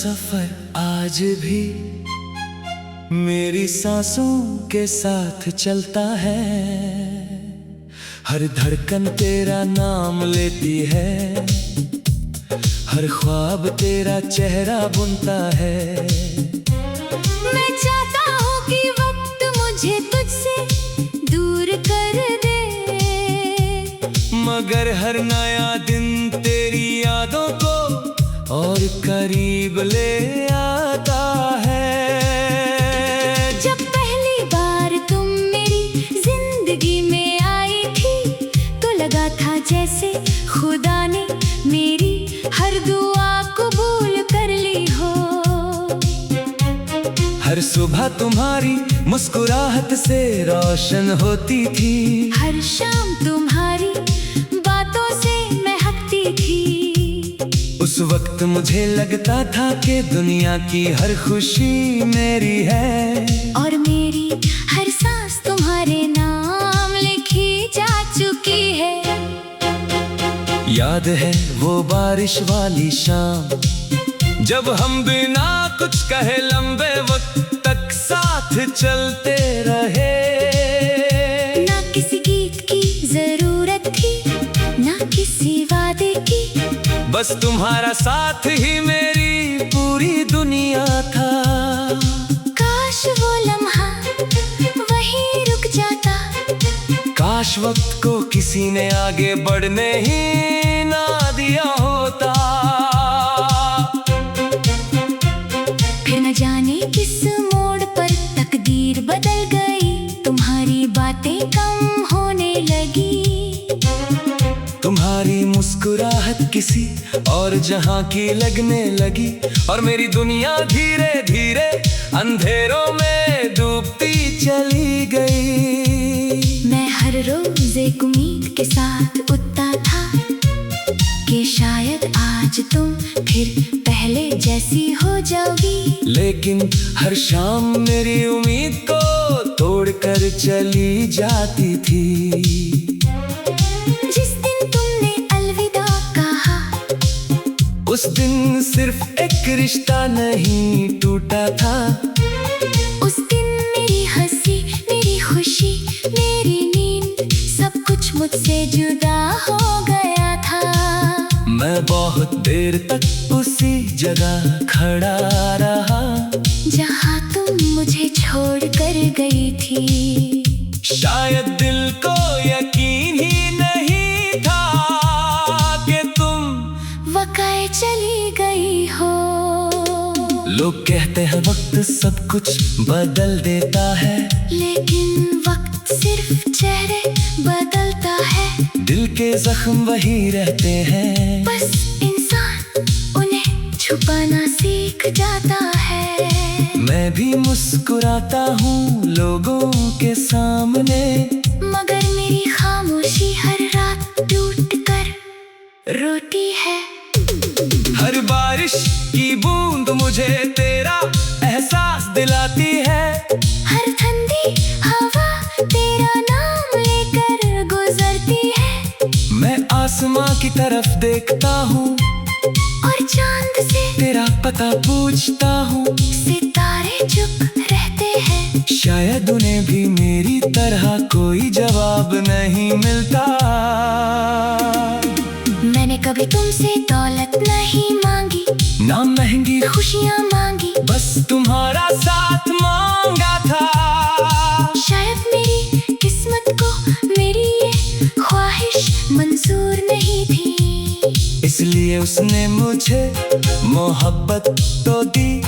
सफर आज भी मेरी सांसों के साथ चलता है। हर धड़कन तेरा नाम लेती है, हर ख्वाब तेरा चेहरा बुनता है। मैं चाहता हूँ कि वक्त मुझे तुझसे दूर कर दे, मगर हर नया दिन तेरी यादों को और करीब ले आता है। जब पहली बार तुम मेरी जिंदगी में आई थी तो लगा था जैसे खुदा ने मेरी हर दुआ कबूल कर ली हो। हर सुबह तुम्हारी मुस्कुराहट से रोशन होती थी, हर शाम तुम्हारी बातों से महकती थी। उस वक्त मुझे लगता था कि दुनिया की हर खुशी मेरी है, और मेरी हर सांस तुम्हारे नाम लिखी जा चुकी है। याद है वो बारिश वाली शाम, जब हम बिना कुछ कहे लंबे वक्त तक साथ चलते रहे। ना किसी गीत की जरूरत थी, ना किसी वादे की, बस तुम्हारा साथ ही मेरी पूरी दुनिया था। काश वो लम्हा वहीं रुक जाता, काश वक्त को किसी ने आगे बढ़ने ही ना दिया होता। फिर न जाने किस मोड़ पर तकदीर बदल गई, तुम्हारी बातें कम होने लगी। तुम्हारी मुस्कुराहट किसी और जहां की लगने लगी, और मेरी दुनिया धीरे धीरे अंधेरों में डूबती चली गई। मैं हर रोज एक उम्मीद के साथ उठता था कि शायद आज तुम फिर पहले जैसी हो जाओगी, लेकिन हर शाम मेरी उम्मीद को तोड़कर चली जाती थी। जिस दिन तुमने अलविदा कहा, उस दिन सिर्फ एक रिश्ता नहीं टूटा था। उस दिन मेरी हंसी, मेरी खुशी, मेरी नींद, सब कुछ मुझसे जुदा हो गया था। मैं बहुत देर तक उसी जगह खड़ा रहा जहाँ तुम मुझे छोड़ कर गई थी। शायद दिल को यकीन ही नहीं था कि तुम वक़्त चली गई हो। लोग कहते हैं वक्त सब कुछ बदल देता है, लेकिन वक्त सिर्फ चेहरे बदलता है, दिल के जख्म वही रहते हैं। बस इंसान उन्हें छुपाना सीख जाता है। मैं भी मुस्कुराता हूँ लोगों के सामने, मगर मेरी खामोशी हर रात टूट कर रोती है। हर बारिश की बूंद मुझे तेरा एहसास दिलाती है, हर ठंडी हवा तेरा नाम लेकर गुजरती है। मैं आसमां की तरफ देखता हूँ और चांद से तेरा पता पूछता हूँ। सितारे चुप रहते हैं, शायद उन्हें भी मेरी तरह कोई जवाब नहीं मिलता। मैंने कभी तुमसे दौलत नहीं मांगी, ना महंगी खुशियाँ मांगी, बस तुम्हारा साथ मांगा था। शायद मेरी किस्मत को मेरी ये ख्वाहिश मंजूर नहीं थी, इसलिए उसने मुझे मोहब्बत तो दी,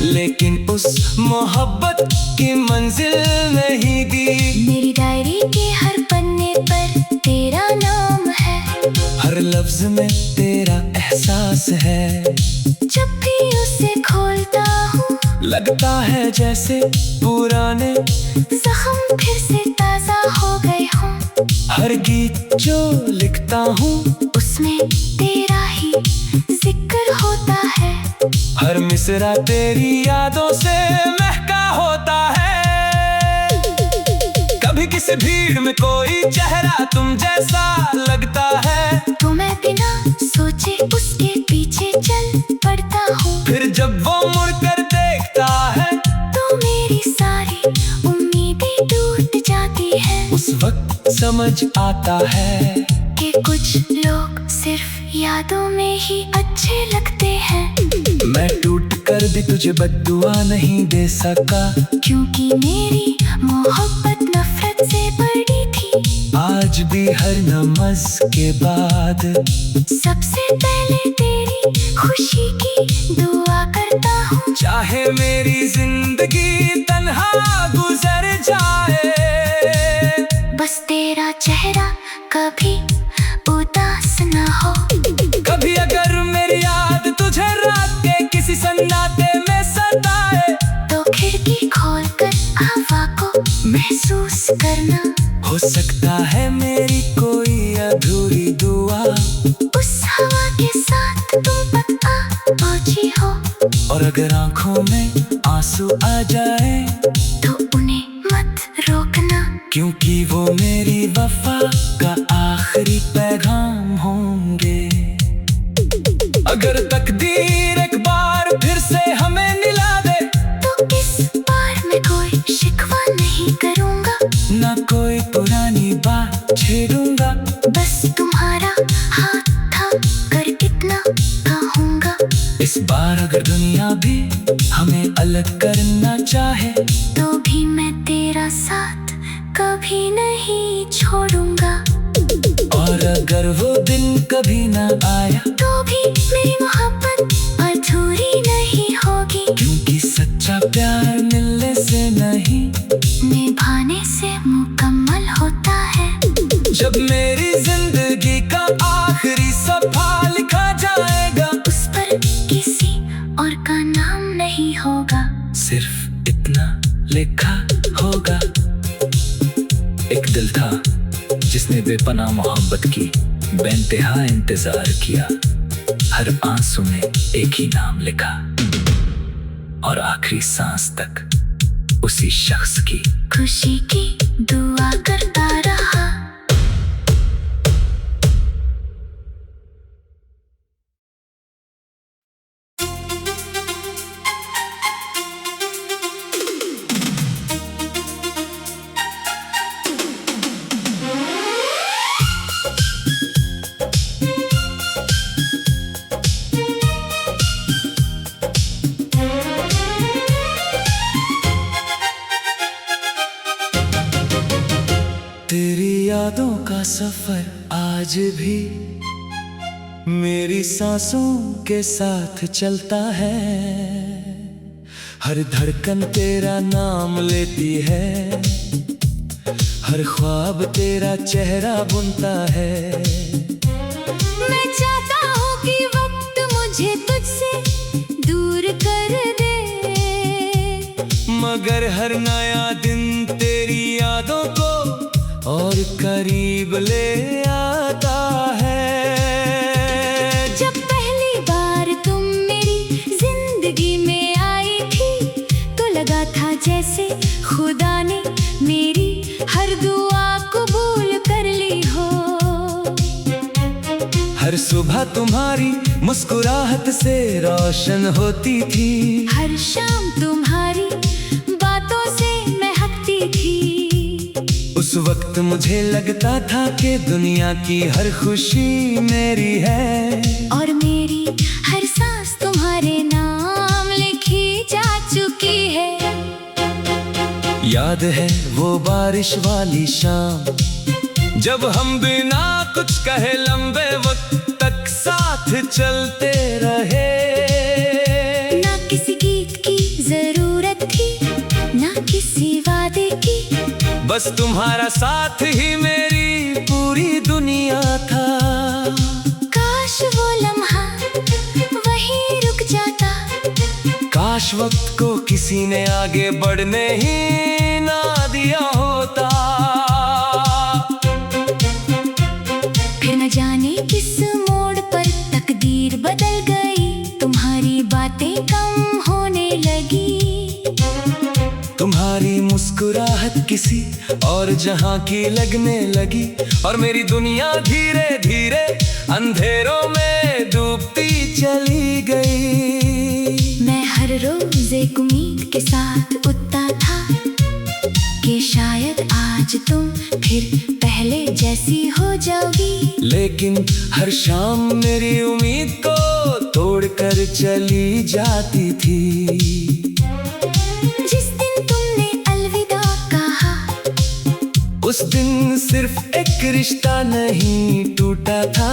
लेकिन उस मोहब्बत की मंजिल नहीं दी। मेरी डायरी के हर पन्ने पर तेरा नाम है, हर लफ्ज में तेरा एहसास है। जब भी उसे खोलता हूँ लगता है जैसे पुराने जख्म फिर से ताजा हो गए हों। हर गीत जो लिखता हूँ उसमें तेरा ही जिक्र होता है, हर मिसरा तेरी यादों से महका होता है। कभी किसी इस भीड़ में कोई चेहरा तुम जैसा लगता है, तो मैं बिना सोचे उसके पीछे चल पड़ता हूँ। फिर जब वो मुड़ कर देखता है तो मेरी सारी उम्मीदें टूट जाती है। उस वक्त समझ आता है कि कुछ लोग सिर्फ यादों में ही अच्छे लगते हैं। मैं टूट कर भी तुझे बद्दुआ नहीं दे सका, क्योंकि मेरी मोहब्बत नफरत से बड़ी थी। आज भी हर नमाज के बाद सबसे पहले तेरी खुशी की दुआ करता हूँ। चाहे मेरी जिंदगी तन्हा गुजर जाए, बस तेरा चेहरा कभी उदास न हो। कभी अगर मेरी याद तुझे रात के किसी सन्नाटे में सताए, तो खिड़की खोलकर हवा को महसूस करना। हो सकता है मेरी कोई अधूरी दुआ उस हवा के साथ तुम पता पहुंची हो। और अगर आंखों में आंसू आ जाए तो उन्हें मत रोकना, क्योंकि वो मेरी वफा का आखिरी पैगाम होंगे। अगर तकदीर एक बार फिर से हमें मिला दे, तो इस बार मैं कोई शिकवा नहीं करूँगा, ना कोई पुरानी बात छेड़ूंगा। बस तुम्हारा हाथ था कर इतना कहूँगा। इस बार अगर दुनिया भी हमें अलग करना चाहे, तो भी मैं तेरा साथ कभी नहीं छोड़ूंगा। और अगर वो दिन कभी ना आया, तो भी मेरी मोहब्बत अधूरी नहीं होगी, क्योंकि सच्चा प्यार मिलने से नहीं निभाने से मुकम्मल होता है। जब मेरी जिंदगी का आखिरी सफा लिखा जाएगा, उस पर किसी और का नाम नहीं होगा, सिर्फ इतना लिखा होगा। एक दिल था जिसने बेपनाह मोहब्बत की बेइंतहा इंतजार किया, हर आंसू में एक ही नाम लिखा, और आखिरी सांस तक उसी शख्स की खुशी की दुआ करता रहा। तेरी यादों का सफर आज भी मेरी सांसों के साथ चलता है। हर धड़कन तेरा नाम लेती है, हर ख्वाब तेरा चेहरा बुनता है। मैं चाहता हूँ कि वक्त मुझे तुझसे दूर कर दे, मगर हर नया दिन तेरी यादों को और करीब ले आता है। जब पहली बार तुम मेरी जिंदगी में आई थी, तो लगा था जैसे खुदा ने मेरी हर दुआ कबूल कर ली हो। हर सुबह तुम्हारी मुस्कुराहट से रोशन होती थी, हर शाम तुम्हारी बातों से महकती थी। उस वक्त मुझे लगता था कि दुनिया की हर खुशी मेरी है, और मेरी हर सांस तुम्हारे नाम लिखी जा चुकी है। याद है वो बारिश वाली शाम, जब हम बिना कुछ कहे लंबे वक्त तक साथ चलते रहे। ना किसी गीत की जरूरत थी, ना किसी वादे की, बस तुम्हारा साथ ही मेरी पूरी दुनिया था। काश वो लम्हा वहीं रुक जाता, काश वक्त को किसी ने आगे बढ़ने ही ना दिया होता। फिर न जाने किस मोड़ पर तकदीर बदल गई, तुम्हारी बातें कम होने लगी। तुम्हारी मुस्कुराहट किसी और जहां की लगने लगी, और मेरी दुनिया धीरे धीरे अंधेरों में डूबती चली गई। मैं हर रोज एक उम्मीद के साथ उठता था कि शायद आज तुम फिर पहले जैसी हो जाओगी, लेकिन हर शाम मेरी उम्मीद को तोड़कर चली जाती थी। जिस दिन तुमने अलविदा कहा, उस दिन सिर्फ एक रिश्ता नहीं टूटा था।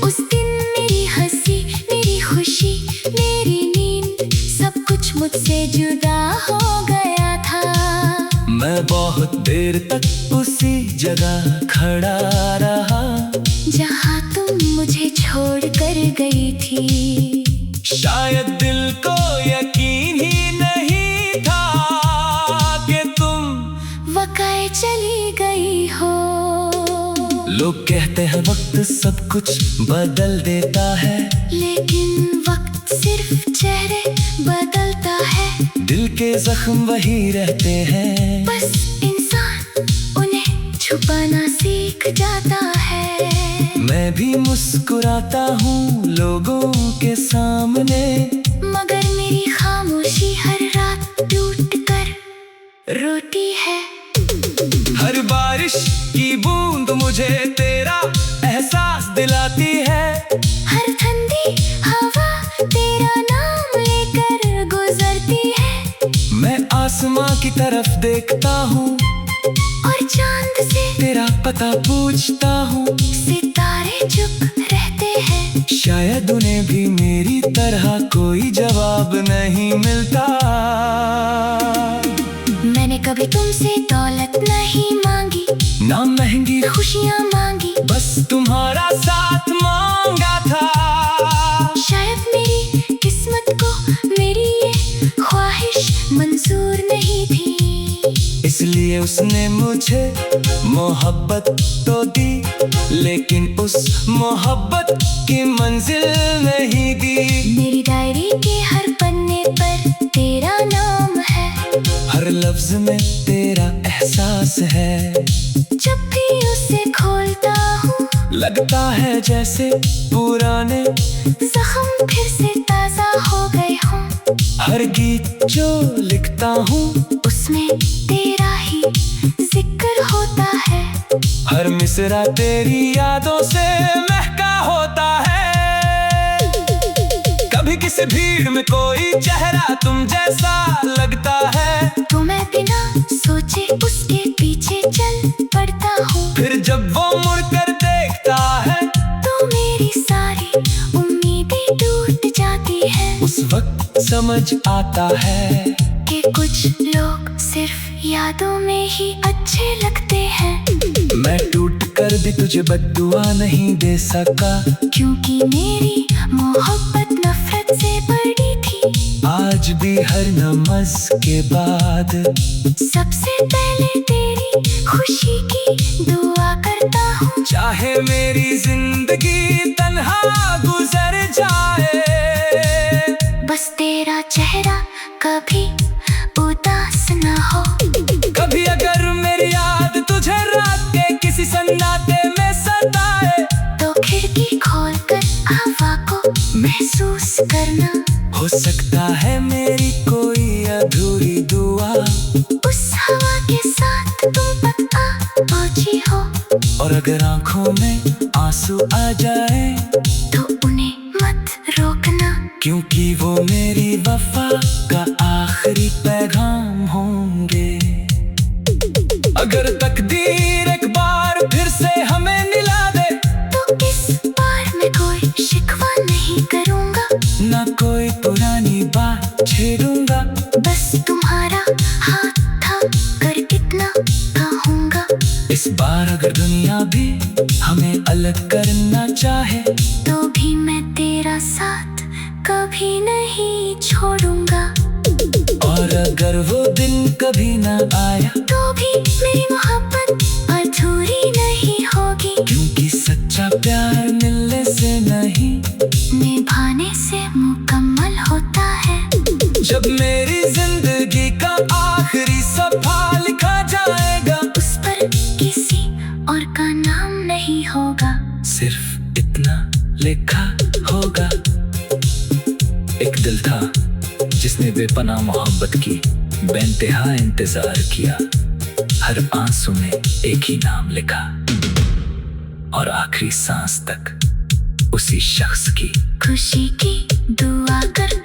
उस दिन मेरी हंसी, मेरी खुशी, मेरी नींद, सब कुछ मुझसे जुदा हो गया था। मैं बहुत देर तक उसी जगह खड़ा रहा जहाँ तुम मुझे छोड़ कर गई थी। शायद दिल को यकीन ही नहीं था कि तुम वक़्त चली गई हो। लोग कहते हैं वक्त सब कुछ बदल देता है, लेकिन वक्त सिर्फ चेहरे बदलता है। दिल के जख्म वही रहते हैं, बस इंसान उन्हें छुपाना सीख जाता है। मैं भी मुस्कुराता हूँ लोगों के सामने, मगर मेरी खामोशी हर रात टूट कर रोती है। हर बारिश की बूंद मुझे तेरा एहसास दिलाती है। हर ठंडी हवा तेरा नाम लेकर गुजरती है। मैं आसमां की तरफ देखता हूँ और चांद से तेरा पता पूछता हूँ। सितारे चुप रहते हैं, शायद उन्हें भी मेरी तरह कोई जवाब नहीं मिलता। मैंने कभी तुमसे दौलत नहीं मांगी, ना महंगी खुशियाँ मांगी, बस तुम्हारा साथ मांगा था। शायद मेरी किस्मत को मेरी ये ख्वाहिश मंजूर नहीं थी, इसलिए उसने मुझे मोहब्बत तो दी, लेकिन उस मोहब्बत की मंजिल नहीं दी। मेरी डायरी के हर पन्ने पर तेरा नाम है, हर लफ्ज में तेरा एहसास है। जब भी उसे खोलता हूँ, लगता है जैसे पुराने जख्म फिर से ताजा हो गए हों। हर गीत जो लिखता हूँ उसमें तेरा ही जिक्र होता है। हर मिसरा तेरी यादों से महका होता है। कभी किसी भीड़ में कोई चेहरा तुम जैसा लगता है, तो मैं बिना सोचे उसके पीछे चल पड़ता हूँ। फिर जब वो मुड़कर देखता है तो मेरी सारी उम्मीदें टूट जाती हैं। उस वक्त समझ आता है कि कुछ लोग सिर्फ यादों में ही अच्छे लगते हैं। मैं टूट कर भी तुझे बद्दुआ नहीं दे सका, क्योंकि मेरी मोहब्बत नफरत से बड़ी थी। आज भी हर नमाज के बाद सबसे पहले तेरी खुशी की दुआ करता हूँ। चाहे मेरी जिंदगी तन्हा गुजर जाए, बस तेरा चेहरा कभी उदास न हो। कभी अगर मेरी याद तुझे रात के किसी सन्नाटे में सताए, तो खिड़की खोलकर हवा को महसूस करना। हो सकता है मेरी कोई अधूरी दुआ उस हवा के साथ तुम पता पहुंची हो। और अगर आंखों में आंसू आ जाए तो उन्हें मत रोकना, क्योंकि वो मेरी वफा का आखिरी पैगाम होंगे। अगर तकदीर एक बार फिर से हमें मिला दे, तो इस बार मैं कोई शिकवा नहीं करूँगा, ना कोई पुरानी बात छेड़ूंगा। बस तुम्हारा हाथ थाम कर इतना कहूँगा। इस बार अगर दुनिया भी हमें अलग करना चाहे, तो भी मैं तेरा साथ कभी नहीं छोड़ूंगा। और अगर वो दिन कभी ना आया, तो भी मेरी मोहब्बत अधूरी नहीं होगी, क्योंकि सच्चा प्यार मिलने से नहीं निभाने से मुकम्मल होता है। जब मेरी जिंदगी का आखिरी सफा लिखा सिर्फ इतना लिखा होगा। एक दिल था जिसने बेपनाह मोहब्बत की, बेइंतहा इंतजार किया, हर आंसू में एक ही नाम लिखा, और आखिरी सांस तक उसी शख्स की खुशी की दुआ कर